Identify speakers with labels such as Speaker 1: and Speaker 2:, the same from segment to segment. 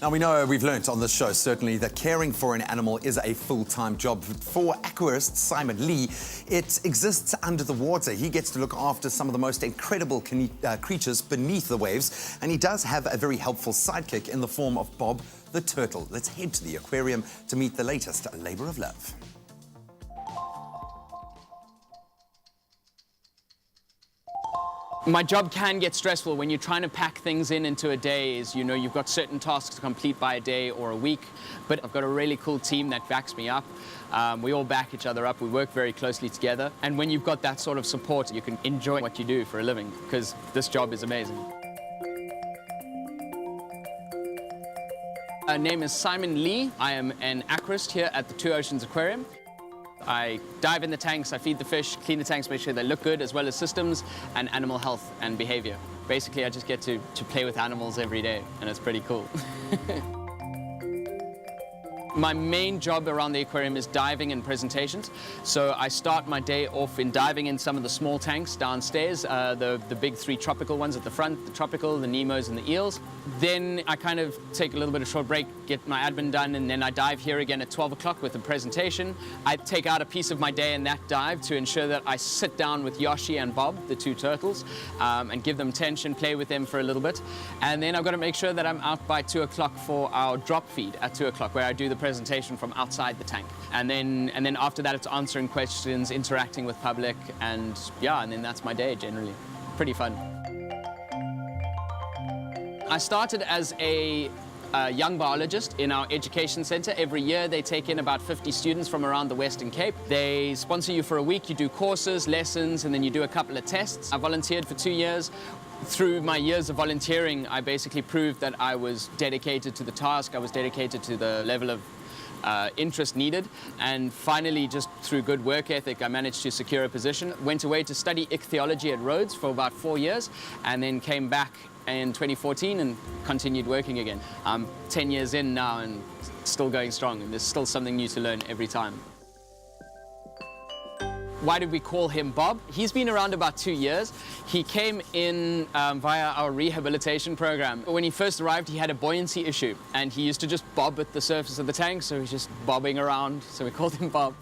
Speaker 1: Now, we know, we've learnt on this show, certainly, that caring for an animal is a full-time job. For Aquarist Simon Leigh, it exists under the water. He gets to look after some of the most incredible creatures beneath the waves, and he does have a very helpful sidekick in the form of Bob the turtle. Let's head to the aquarium to meet the latest labour of love.
Speaker 2: My job can get stressful when you're trying to pack things into a day. You've got certain tasks to complete by a day or a week, but I've got a really cool team that backs me up. We all back each other up. We work very closely together. And when you've got that sort of support, you can enjoy what you do for a living, because this job is amazing. My name is Simon Leigh. I am an aquarist here at the Two Oceans Aquarium. I dive in the tanks, I feed the fish, clean the tanks, make sure they look good, as well as systems and animal health and behavior. Basically, I just get to play with animals every day, and it's pretty cool. My main job around the aquarium is diving and presentations. So I start my day off in diving in some of the small tanks downstairs, the big three tropical ones at the front, the tropical, the Nemos and the eels. Then I kind of take a little bit of short break, get my admin done, and then I dive here again at 12 o'clock with a presentation. I take out a piece of my day in that dive to ensure that I sit down with Yoshi and Bob, the two turtles, and give them attention, play with them for a little bit. And then I've got to make sure that I'm out by 2 o'clock for our drop feed at 2 o'clock, where I do the presentation from outside the tank. And then after that, it's answering questions, interacting with public, and yeah, and then that's my day generally. Pretty fun. I started as a young biologist in our education centre. Every year they take in about 50 students from around the Western Cape. They sponsor you for a week, you do courses, lessons, and then you do a couple of tests. I volunteered for 2 years. Through my years of volunteering, I basically proved that I was dedicated to the task, I was dedicated to the level of interest needed, and finally, just through good work ethic, I managed to secure a position. Went away to study ichthyology at Rhodes for about 4 years, and then came back in 2014 and continued working again. I'm 10 years in now and still going strong, and there's still something new to learn every time. Why did we call him Bob? He's been around about 2 years. He came in via our rehabilitation program. When he first arrived, he had a buoyancy issue, and he used to just bob at the surface of the tank, so he's just bobbing around, so we called him Bob.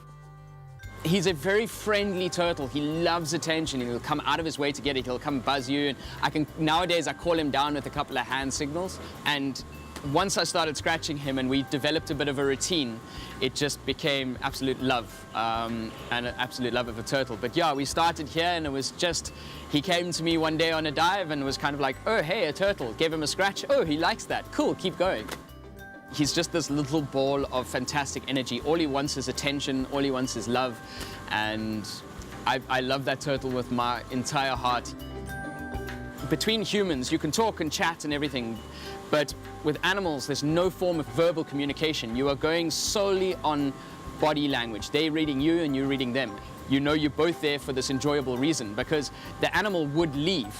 Speaker 2: He's a very friendly turtle. He loves attention. He'll come out of his way to get it. He'll come buzz you. And nowadays, I call him down with a couple of hand signals. And once I started scratching him and we developed a bit of a routine, it just became absolute love, and an absolute love of a turtle. But yeah, we started here, and it was just, he came to me one day on a dive and was kind of like, oh, hey, a turtle. Gave him a scratch. Oh, he likes that. Cool, keep going. He's just this little ball of fantastic energy. All he wants is attention, all he wants is love, and I love that turtle with my entire heart. Between humans, you can talk and chat and everything, but with animals, there's no form of verbal communication. You are going solely on body language. They're reading you and you're reading them. You know you're both there for this enjoyable reason, because the animal would leave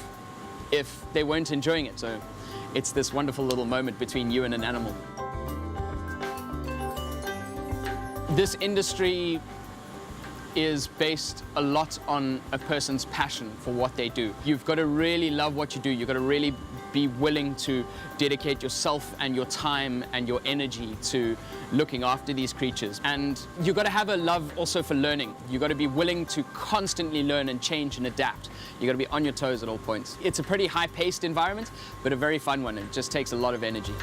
Speaker 2: if they weren't enjoying it. So it's this wonderful little moment between you and an animal. This industry is based a lot on a person's passion for what they do. You've got to really love what you do. You've got to really be willing to dedicate yourself and your time and your energy to looking after these creatures. And you've got to have a love also for learning. You've got to be willing to constantly learn and change and adapt. You've got to be on your toes at all points. It's a pretty high-paced environment, but a very fun one. It just takes a lot of energy.